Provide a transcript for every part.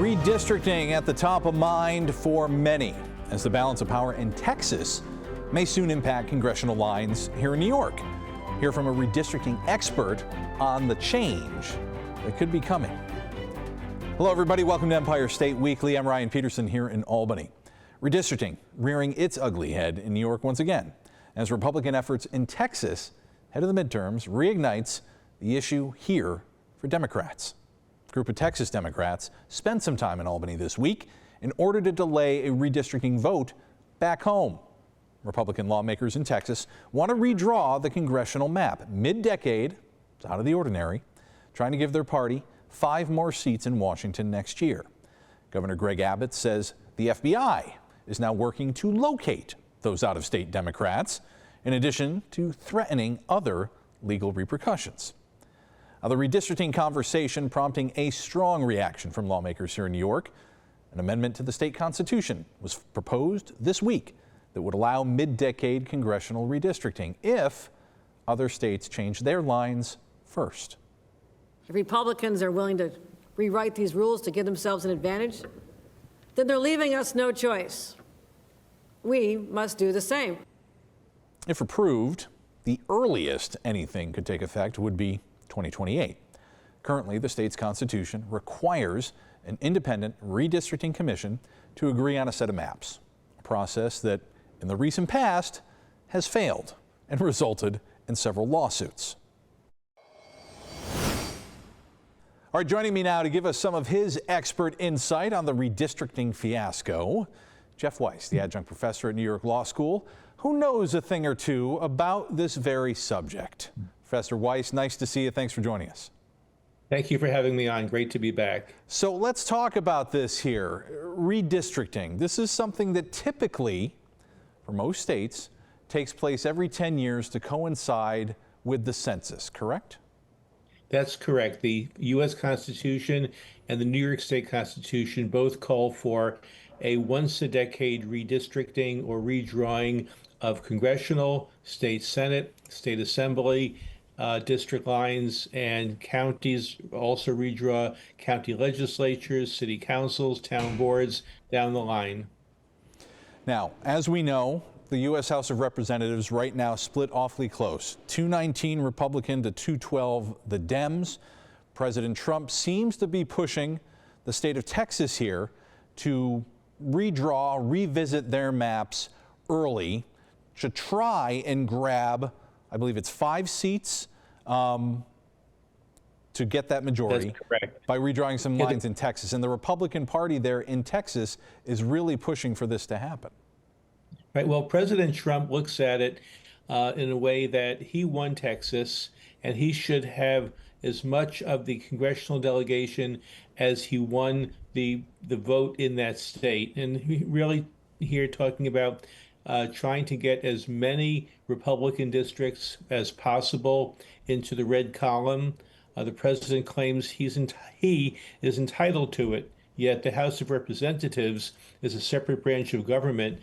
Redistricting at the top of mind for many, as the balance of power in Texas may soon impact congressional lines here in New York. Hear from a redistricting expert on the change that could be coming. Hello, everybody. Welcome to Empire State Weekly. I'm Ryan Peterson here in Albany. Redistricting rearing its ugly head in New York once again, as Republican efforts in Texas ahead of the midterms reignites the issue here for Democrats. A group of Texas Democrats spent some time in Albany this week in order to delay a redistricting vote back home. Republican lawmakers in Texas want to redraw the congressional map mid-decade. It's out of the ordinary, trying to give their party 5 more seats in Washington next year. Governor Greg Abbott says the FBI is now working to locate those out-of-state Democrats, in addition to threatening other legal repercussions. Now, the redistricting conversation prompting a strong reaction from lawmakers here in New York. An amendment to the state constitution was proposed this week that would allow mid-decade congressional redistricting if other states change their lines first. If Republicans are willing to rewrite these rules to give themselves an advantage, then they're leaving us no choice. We must do the same. If approved, the earliest anything could take effect would be 2028. Currently, the state's constitution requires an independent redistricting commission to agree on a set of maps, a process that in the recent past has failed and resulted in several lawsuits. All right, joining me now to give us some of his expert insight on the redistricting fiasco, Jeff Weiss, the adjunct professor at New York Law School, who knows a thing or two about this very subject. Professor Weiss, nice to see you. Thanks for joining us. Thank you for having me on. Great to be back. So let's talk about this here. Redistricting. This is something that typically, for most states, takes place every 10 years to coincide with the census, correct? That's correct. The U.S. Constitution and the New York State Constitution both call for a once-a-decade redistricting or redrawing of congressional, state senate, state assembly, district lines, and counties also redraw county legislatures, city councils, town boards, down the line. Now, as we know, the U.S. House of Representatives right now split awfully close. 219 Republican to 212 the Dems. President Trump seems to be pushing the state of Texas here to redraw, revisit their maps early to try and grab, I believe it's 5 seats to get that majority. That's correct. By redrawing some lines in Texas. And the Republican Party there in Texas is really pushing for this to happen. Right. Well, President Trump looks at it in a way that he won Texas, and he should have as much of the congressional delegation as he won the vote in that state. And he really here talking about trying to get as many Republican districts as possible into the red column. The president claims he is entitled to it, yet the House of Representatives is a separate branch of government,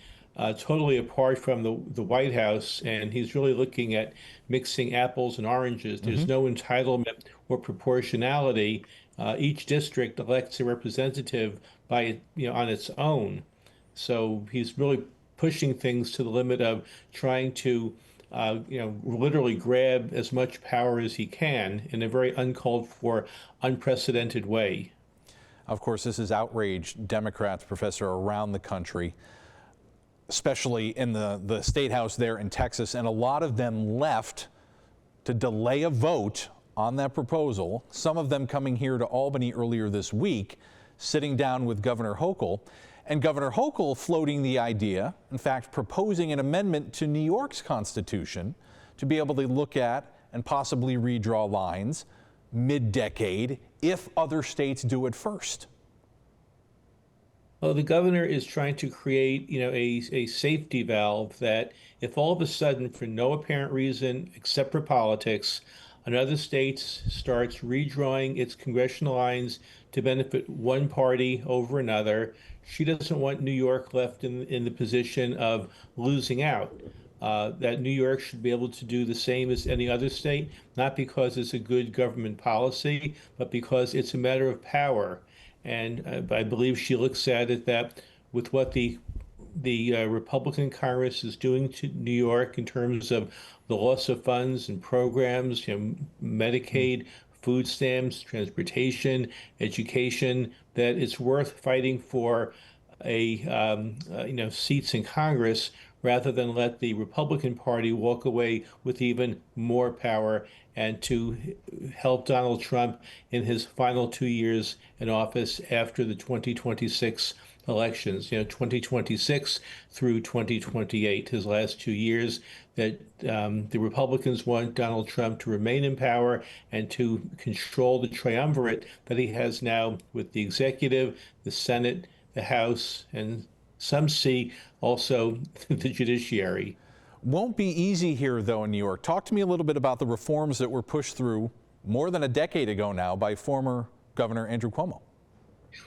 totally apart from the White House, and he's really looking at mixing apples and oranges. There's no entitlement or proportionality. Each district elects a representative by on its own. So he's really pushing things to the limit of trying to literally grab as much power as he can in a very uncalled for, unprecedented way. Of course, this has outraged Democrats, Professor, around the country, especially in the state house there in Texas, and a lot of them left to delay a vote on that proposal, some of them coming here to Albany earlier this week, sitting down with Governor Hochul, and Governor Hochul floating the idea, in fact, proposing an amendment to New York's Constitution to be able to look at and possibly redraw lines mid-decade if other states do it first. Well, the governor is trying to create, a safety valve that if all of a sudden, for no apparent reason except for politics, another state starts redrawing its congressional lines to benefit one party over another, she doesn't want New York left in the position of losing out. That New York should be able to do the same as any other state, not because it's a good government policy, but because it's a matter of power. And I believe she looks at it that with what the Republican Congress is doing to New York in terms of the loss of funds and programs, Medicaid, food stamps, transportation, education, that it's worth fighting for seats in Congress rather than let the Republican Party walk away with even more power and to help Donald Trump in his final 2 years in office after the 2026 elections, 2026 through 2028, his last 2 years, that the Republicans want Donald Trump to remain in power and to control the triumvirate that he has now with the executive, the Senate, the House, and some see also the judiciary. Won't be easy here, though, in New York. Talk to me a little bit about the reforms that were pushed through more than a decade ago now by former Governor Andrew Cuomo.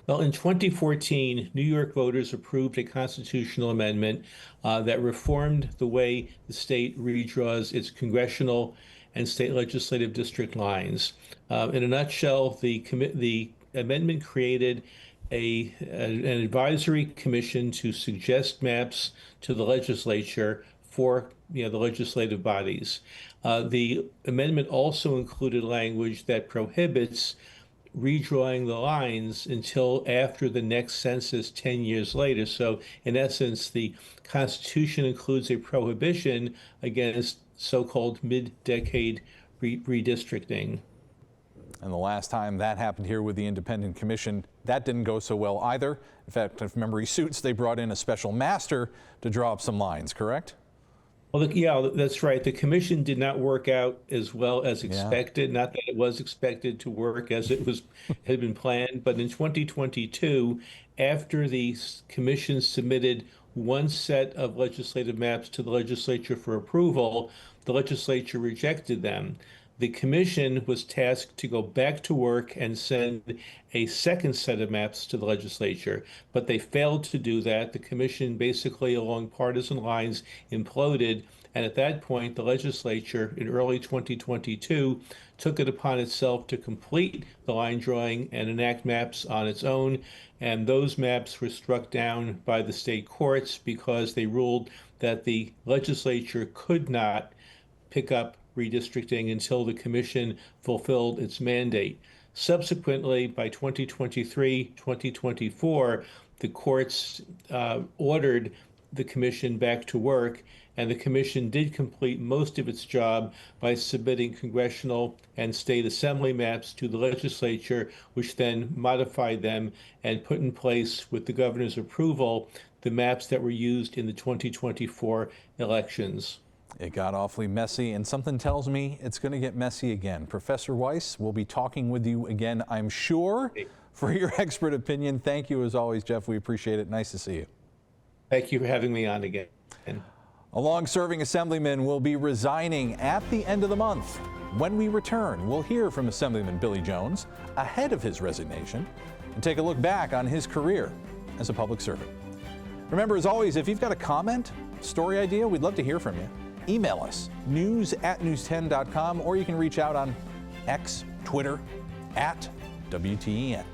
Well, in 2014, New York voters approved a constitutional amendment that reformed the way the state redraws its congressional and state legislative district lines. In a nutshell, the amendment created an advisory commission to suggest maps to the legislature for the legislative bodies. The amendment also included language that prohibits redrawing the lines until after the next census 10 years later. So in essence, the Constitution includes a prohibition against so-called mid-decade redistricting. And the last time that happened here with the Independent Commission, that didn't go so well either. In fact, if memory suits, they brought in a special master to draw up some lines, correct? Well, yeah, that's right. The commission did not work out as well as expected. Yeah. Not that it was expected to work as it had been planned, but in 2022, after the commission submitted one set of legislative maps to the legislature for approval, the legislature rejected them. The commission was tasked to go back to work and send a second set of maps to the legislature, but they failed to do that. The commission basically along partisan lines imploded. And at that point, the legislature in early 2022 took it upon itself to complete the line drawing and enact maps on its own. And those maps were struck down by the state courts because they ruled that the legislature could not pick up redistricting until the commission fulfilled its mandate. Subsequently, by 2023, 2024, the courts ordered the commission back to work, and the commission did complete most of its job by submitting congressional and state assembly maps to the legislature, which then modified them and put in place, with the governor's approval, the maps that were used in the 2024 elections. It got awfully messy, and something tells me it's going to get messy again. Professor Weiss, we'll be talking with you again, I'm sure, for your expert opinion. Thank you as always, Jeff. We appreciate it. Nice to see you. Thank you for having me on again. A long-serving assemblyman will be resigning at the end of the month. When we return, we'll hear from Assemblyman Billy Jones ahead of his resignation and take a look back on his career as a public servant. Remember, as always, if you've got a comment, story idea, we'd love to hear from you. Email us, news@news10.com, or you can reach out on X, Twitter, @WTEN.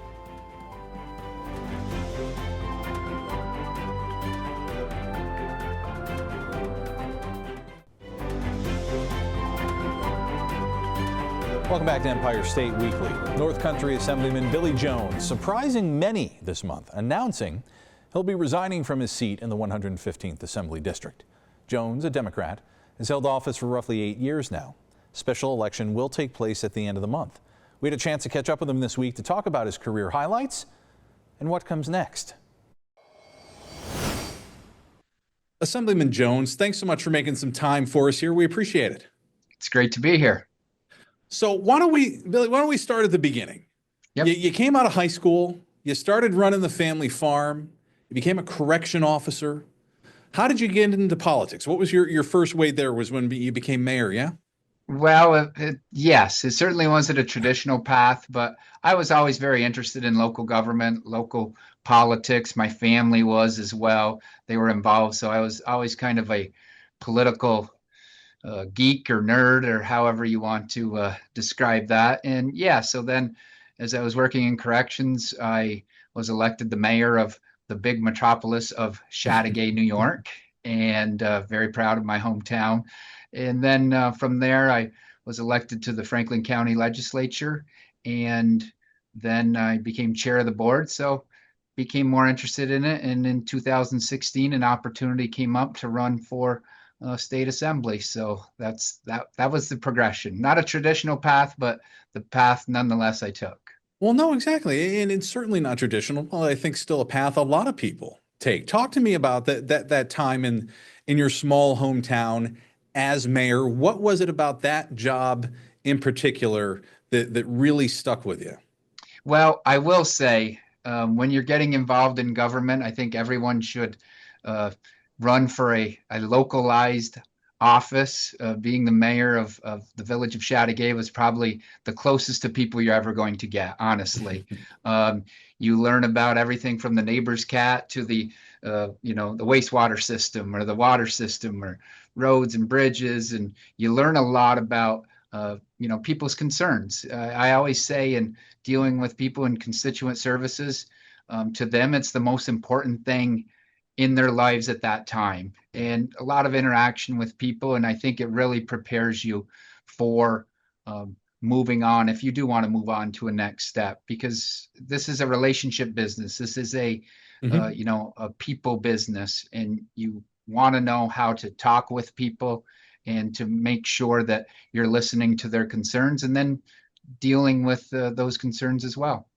Welcome back to Empire State Weekly. North Country Assemblyman Billy Jones surprising many this month, announcing he'll be resigning from his seat in the 115th Assembly District. Jones, a Democrat, has held office for roughly 8 years now. Special election will take place at the end of the month. We had a chance to catch up with him this week to talk about his career highlights and what comes next. Assemblyman Jones, thanks so much for making some time for us here. We appreciate it. It's great to be here. So Billy, why don't we start at the beginning? Yep. You came out of high school, you started running the family farm, you became a correction officer. How did you get into politics? What was your first way there was when you became mayor, yeah? Well, yes, it certainly wasn't a traditional path, but I was always very interested in local government, local politics. My family was as well. They were involved. So I was always kind of a political geek or nerd or however you want to describe that. And yeah, so then as I was working in corrections, I was elected the mayor of the big metropolis of Chateaugay, New York, and very proud of my hometown. And then from there, I was elected to the Franklin County Legislature, and then I became chair of the board. So became more interested in it. And in 2016, an opportunity came up to run for state assembly. So that was the progression. Not a traditional path, but the path nonetheless I took. Well, no, exactly. And it's certainly not traditional. Well, I think still a path a lot of people take. Talk to me about that time in your small hometown as mayor. What was it about that job in particular that really stuck with you? Well, I will say, when you're getting involved in government, I think everyone should uh, run for a localized office. Being the mayor of the village of Chateaugay was probably the closest to people you're ever going to get, honestly. Um, you learn about everything from the neighbor's cat to the wastewater system or the water system or roads and bridges, and you learn a lot about people's concerns. I always say in dealing with people in constituent services, to them, it's the most important thing in their lives at that time. And a lot of interaction with people. And I think it really prepares you for moving on if you do want to move on to a next step, because this is a relationship business. This is Mhm. a people business, and you want to know how to talk with people and to make sure that you're listening to their concerns and then dealing with those concerns as well.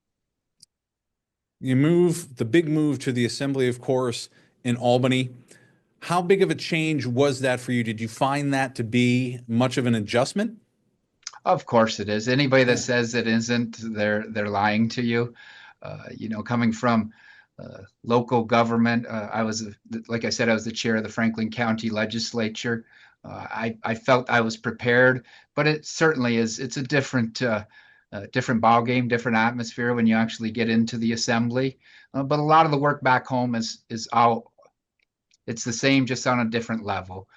You move the big move to the assembly, of course, in Albany. How big of a change was that for you? Did you find that to be much of an adjustment? Of course it is. Anybody that Yeah. says it isn't, they're lying to you. Coming from local government, like I said, I was the chair of the Franklin County Legislature. I felt I was prepared, but it certainly is. It's a different ball game, different atmosphere when you actually get into the assembly. But a lot of the work back home is all it's the same, just on a different level.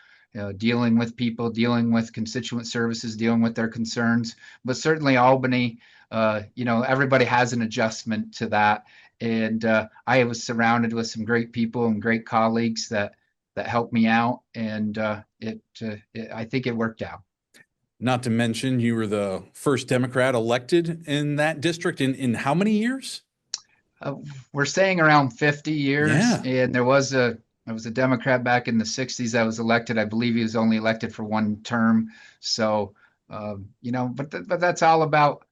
Dealing with people, dealing with constituent services, dealing with their concerns. But certainly Albany, everybody has an adjustment to that. And I was surrounded with some great people and great colleagues that helped me out, and I think it worked out. Not to mention, you were the first Democrat elected in that district in how many years? Uh, we're saying around 50 years, Yeah. and there was a Democrat back in the 60s that was elected. I believe he was only elected for one term. So, but that's all about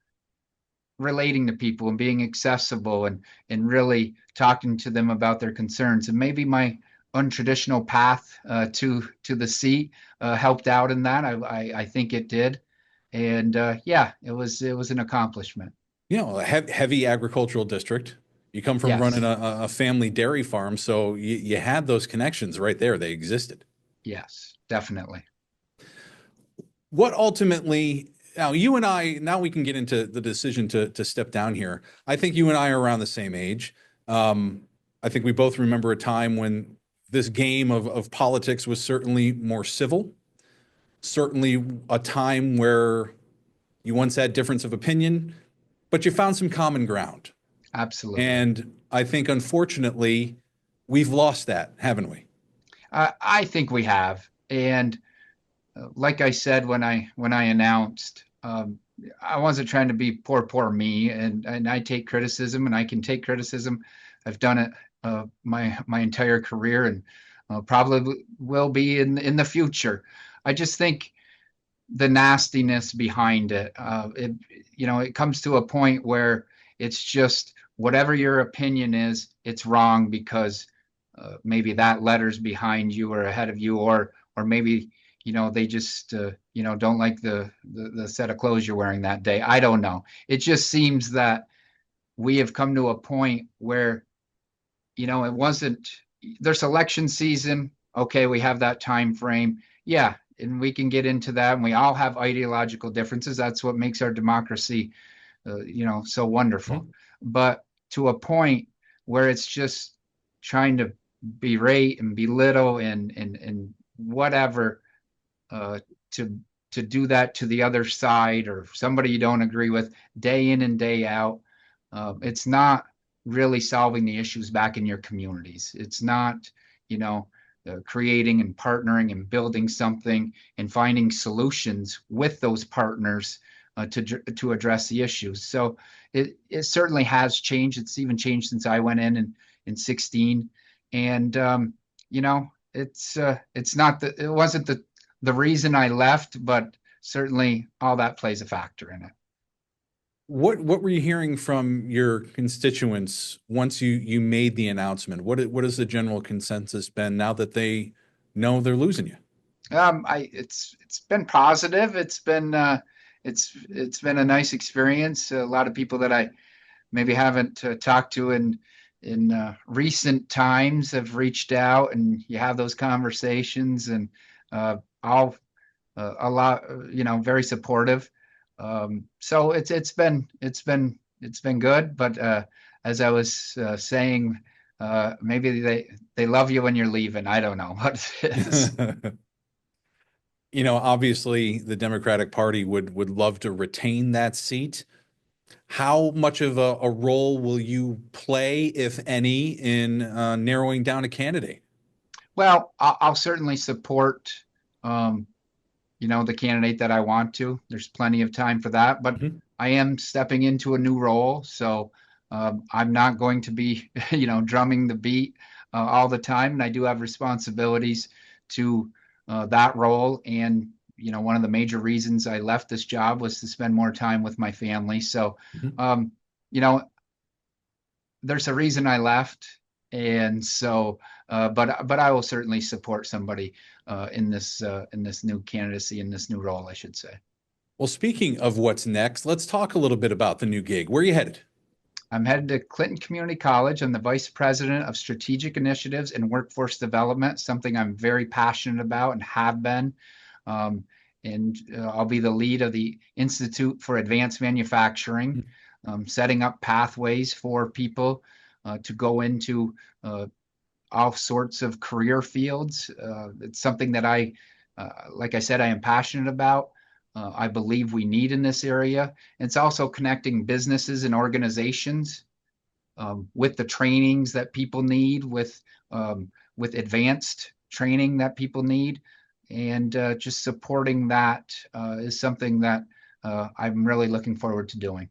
relating to people and being accessible and really talking to them about their concerns. And maybe my untraditional path to the seat helped out in that. I think it did, and yeah, it was an accomplishment. A heavy agricultural district. You come from running Yes, a family dairy farm, so you had those connections right there. They existed. yes, definitely. What ultimately, now you and I, now we can get into the decision to step down here. I think you and I are around the same age. I think we both remember a time when this game of politics was certainly more civil, certainly a time where you once had difference of opinion, but you found some common ground. Absolutely. And I think, unfortunately, we've lost that, haven't we? I think we have, and like I said when I announced, I wasn't trying to be poor me, and I take criticism, and I can take criticism. I've done it my entire career, and probably will be in the future. I just think the nastiness behind it, it comes to a point where it's just whatever your opinion is, it's wrong because maybe that letter's behind you or ahead of you, or maybe they just don't like the set of clothes you're wearing that day. I don't know. It just seems that we have come to a point where it wasn't there's election season. Okay, we have that time frame. Yeah, and we can get into that, and we all have ideological differences. That's what makes our democracy so wonderful. Mhm. But to a point where it's just trying to berate and belittle and whatever, uh, to to do that to the other side or somebody you don't agree with day in and day out, it's not really solving the issues back in your communities. It's not, you know, creating and partnering and building something and finding solutions with those partners to address the issues. So it certainly has changed. It's even changed since I went in 16. And you know, it's not that it wasn't the reason I left, but certainly all that plays a factor in it. What were you hearing from your constituents once you made the announcement? What has the general consensus been now that they know they're losing you? It's been positive. It's been a nice experience. A lot of people that I maybe haven't talked to in recent times have reached out, and you have those conversations, and all a lot, you know, very supportive. So it's been good. But as I was saying, maybe they love you when you're leaving. I don't know what it is. You know, obviously the Democratic Party would love to retain that seat. How much of a role will you play, if any, in narrowing down a candidate? Well, I'll certainly support, you know, the candidate that I want to. There's plenty of time for that, but Mhm. I am stepping into a new role, so I'm not going to be, you know, drumming the beat all the time. And I do have responsibilities to that role. And you know, one of the major reasons I left this job was to spend more time with my family. So, Mhm. you know, there's a reason I left, and so, but I will certainly support somebody in this new candidacy, in this new role, I should say. Well, speaking of what's next, let's talk a little bit about the new gig. Where are you headed? I'm headed to Clinton Community College. I'm the Vice President of Strategic Initiatives and Workforce Development, something I'm very passionate about and have been. Um, and I'll be the lead of the Institute for Advanced Manufacturing, setting up pathways for people to go into all sorts of career fields. It's something that like I said, I am passionate about. I believe we need in this area. It's also connecting businesses and organizations with the trainings that people need, with advanced training that people need, and just supporting that is something that I'm really looking forward to doing.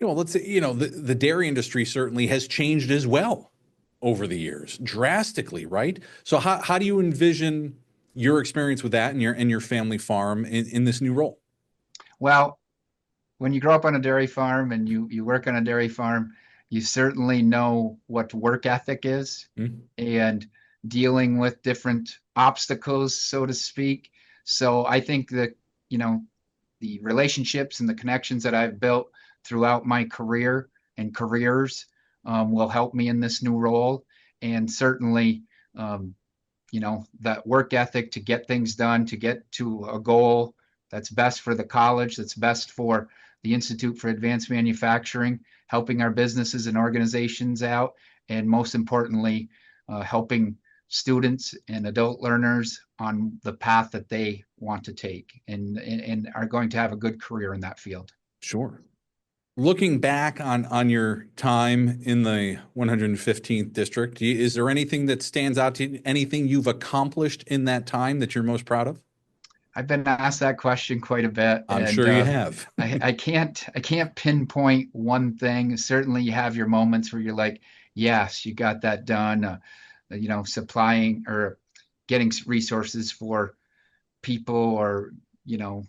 You know, let's say, you know, the dairy industry certainly has changed as well over the years, drastically, right? So how do you envision your experience with that and your family farm in this new role? Well, when you grow up on a dairy farm and you work on a dairy farm, you certainly know what work ethic is Mhm. and dealing with different obstacles, so to speak. So I think that, you know, the relationships and the connections that I've built throughout my career and careers will help me in this new role. And certainly, um, you know, that work ethic to get things done, to get to a goal that's best for the college, that's best for the Institute for Advanced Manufacturing, helping our businesses and organizations out, and most importantly, helping students and adult learners on the path that they want to take and are going to have a good career in that field. Sure. Looking back on your time in the 115th district, is there anything that stands out to you, anything you've accomplished in that time that you're most proud of? I've been asked that question quite a bit, I'm and sure you have. I can't pinpoint one thing. Certainly, you have your moments where you're like, yes, you got that done. You know, supplying or getting resources for people, or you know,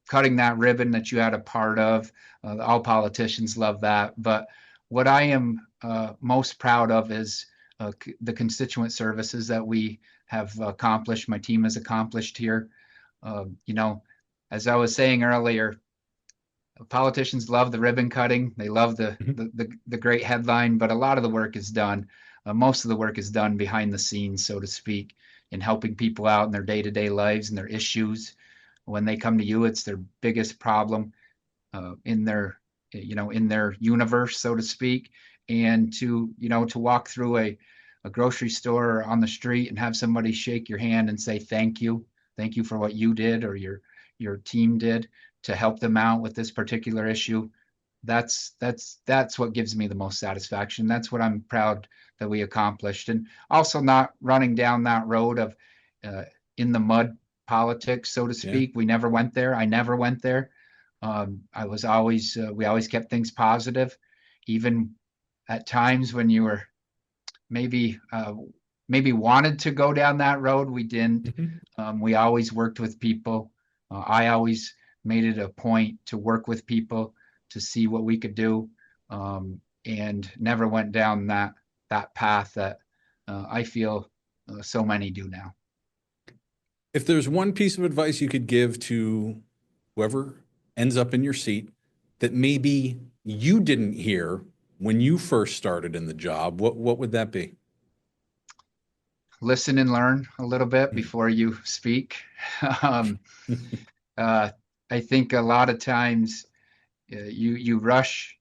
cutting that ribbon that you had a part of. All politicians love that. But what I am most proud of is the constituent services that we have accomplished, my team has accomplished here. You know, as I was saying earlier, politicians love the ribbon cutting. They love Mhm. the great headline, but a lot of the work is done. Most of the work is done behind the scenes, so to speak, in helping people out in their day-to-day lives and their issues. When they come to you, it's their biggest problem in their, you know, in their universe, so to speak. And to, you know, to walk through a grocery store or on the street and have somebody shake your hand and say thank you for what you did, or your team did to help them out with this particular issue. That's what gives me the most satisfaction. That's what I'm proud that we accomplished. And also not running down that road of in the mud politics, so to speak. We never went there. I never went there. We always kept things positive, even at times when you were maybe wanted to go down that road. We didn't. We always worked with people. I always made it a point to work with people to see what we could do, and never went down that path that I feel so many do now. If there's one piece of advice you could give to whoever ends up in your seat that maybe you didn't hear when you first started in the job, what would that be? Listen and learn a little bit before you speak. I think a lot of times you rush,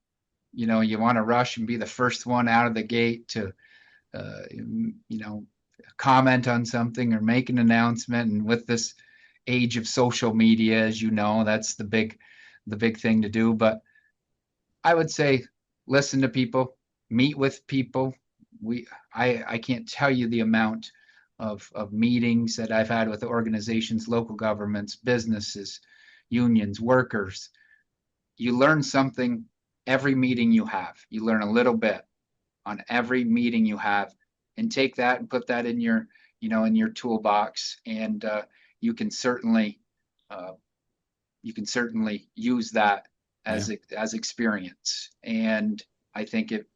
you want to rush and be the first one out of the gate to, comment on something or make an announcement. And with this age of social media, as you know, that's the big thing to do. But I would say, listen to people, meet with people. I can't tell you the amount of meetings that I've had with organizations, local governments, businesses, unions, workers. You learn something every meeting you have. You learn a little bit on every meeting you have, and take that and put that in your, in your toolbox. And you can certainly use that as experience. And I think it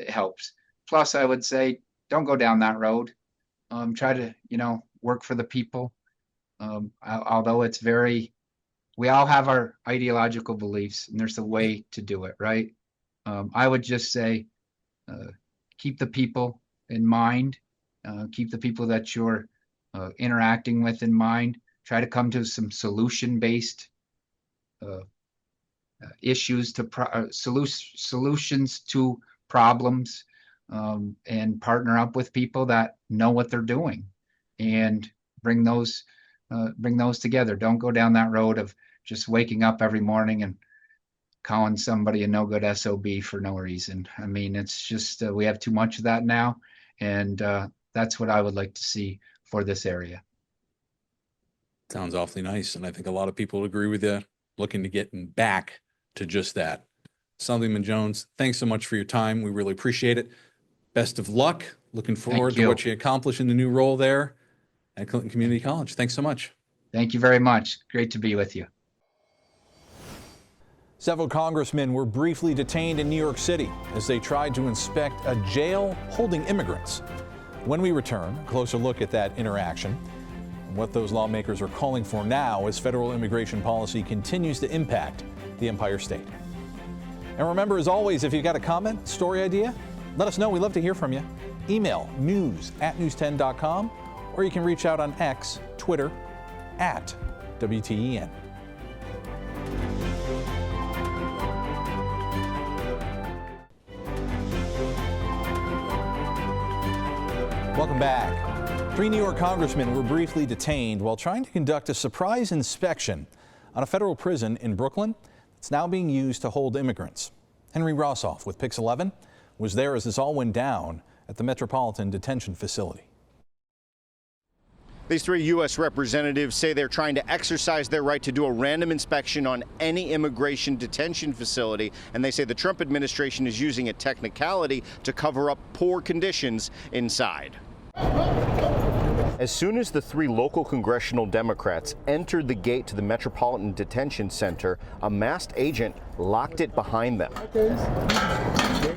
helps. Plus, I would say, don't go down that road. Try to, work for the people. Although we all have our ideological beliefs, and there's a way to do it, right? I would just say, keep the people in mind, keep the people that you're interacting with in mind. Try to come to some solution-based issues solutions to problems, and partner up with people that know what they're doing, and bring those together. Don't go down that road of just waking up every morning and calling somebody a no good SOB for no reason. I mean, it's just we have too much of that now, and that's what I would like to see for this area. Sounds awfully nice, and I think a lot of people would agree with you, looking to get back to just that. Assemblyman Jones, thanks so much for your time. We really appreciate it. Best of luck. Looking forward to what you accomplish in the new role there at Clinton Community College. Thanks so much. Thank you very much. Great to be with you. Several congressmen were briefly detained in New York City as they tried to inspect a jail holding immigrants. When we return, a closer look at that interaction and what those lawmakers are calling for now as federal immigration policy continues to impact the Empire State. And remember, as always, if you've got a comment, story idea, let us know. We'd love to hear from you. Email news@news10.com, or you can reach out on X, Twitter, @WTEN. Welcome back. 3 New York congressmen were briefly detained while trying to conduct a surprise inspection on a federal prison in Brooklyn that's now being used to hold immigrants. Henry Rossoff with Pix 11 was there as this all went down at the Metropolitan Detention Facility. These 3 U.S. representatives say they're trying to exercise their right to do a random inspection on any immigration detention facility, and they say the Trump administration is using a technicality to cover up poor conditions inside. As soon as the 3 local congressional Democrats entered the gate to the Metropolitan Detention Center, a masked agent locked it behind them.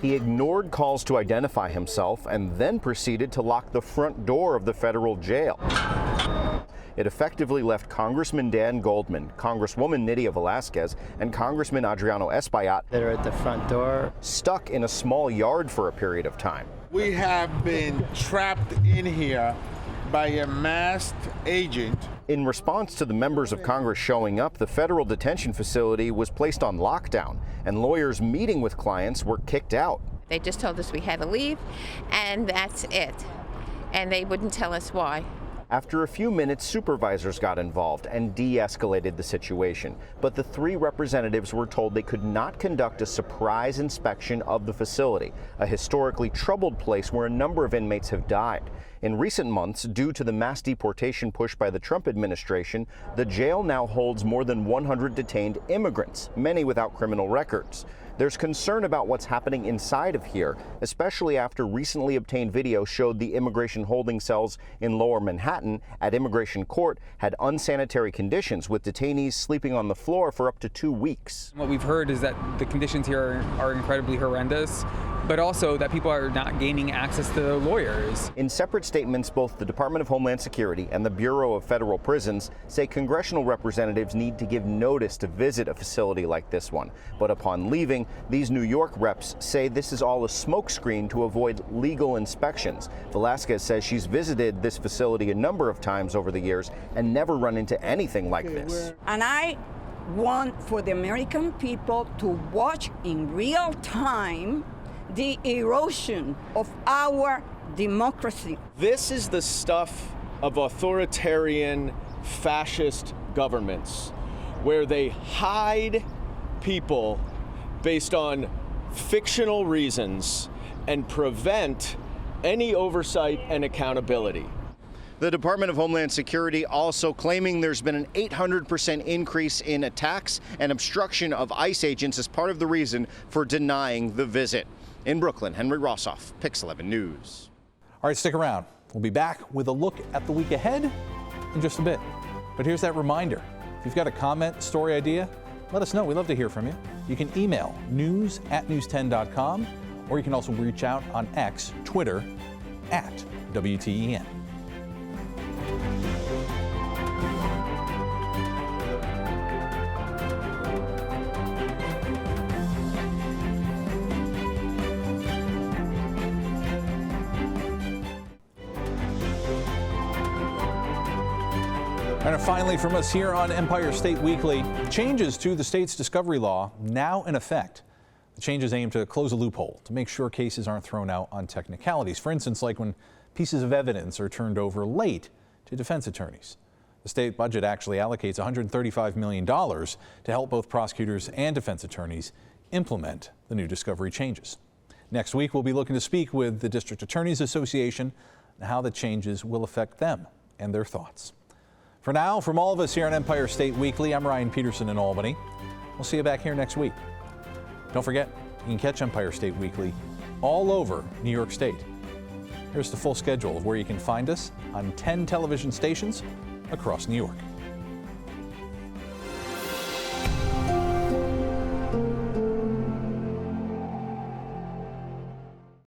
He ignored calls to identify himself and then proceeded to lock the front door of the federal jail. It effectively left Congressman Dan Goldman, Congresswoman Nydia Velasquez, and Congressman Adriano Espaillat that are at the front door stuck in a small yard for a period of time. We have been trapped in here by a masked agent. In response to the members of Congress showing up, the federal detention facility was placed on lockdown, and lawyers meeting with clients were kicked out. They just told us we had to leave, and that's it. And they wouldn't tell us why. After a few minutes, supervisors got involved and de-escalated the situation. But the 3 representatives were told they could not conduct a surprise inspection of the facility, a historically troubled place where a number of inmates have died. In recent months, due to the mass deportation push by the Trump administration, the jail now holds more than 100 detained immigrants, many without criminal records. There's concern about what's happening inside of here, especially after recently obtained video showed the immigration holding cells in Lower Manhattan at Immigration Court had unsanitary conditions, with detainees sleeping on the floor for up to 2 weeks. What we've heard is that the conditions here are incredibly horrendous, but also that people are not gaining access to lawyers. In separate statements, both the Department of Homeland Security and the Bureau of Federal Prisons say congressional representatives need to give notice to visit a facility like this one. But upon leaving, these New York reps say this is all a smokescreen to avoid legal inspections. Velasquez says she's visited this facility a number of times over the years and never run into anything like this. And I want for the American people to watch in real time the erosion of our democracy. This is the stuff of authoritarian fascist governments, where they hide people based on fictional reasons and prevent any oversight and accountability. The Department of Homeland Security also claiming there's been an 800% increase in attacks and obstruction of ICE agents as part of the reason for denying the visit. In Brooklyn, Henry Rossoff, Pix 11 News. All right, stick around. We'll be back with a look at the week ahead in just a bit. But here's that reminder. If you've got a comment, story idea, let us know. We'd love to hear from you. You can email news@news10.com, or you can also reach out on X, Twitter, @WTEN. And finally, from us here on Empire State Weekly, changes to the state's discovery law now in effect. The changes aim to close a loophole to make sure cases aren't thrown out on technicalities. For instance, like when pieces of evidence are turned over late to defense attorneys. The state budget actually allocates $135 million to help both prosecutors and defense attorneys implement the new discovery changes. Next week, we'll be looking to speak with the District Attorneys Association and how the changes will affect them and their thoughts. For now, from all of us here on Empire State Weekly, I'm Ryan Peterson in Albany. We'll see you back here next week. Don't forget, you can catch Empire State Weekly all over New York State. Here's the full schedule of where you can find us on 10 television stations across New York.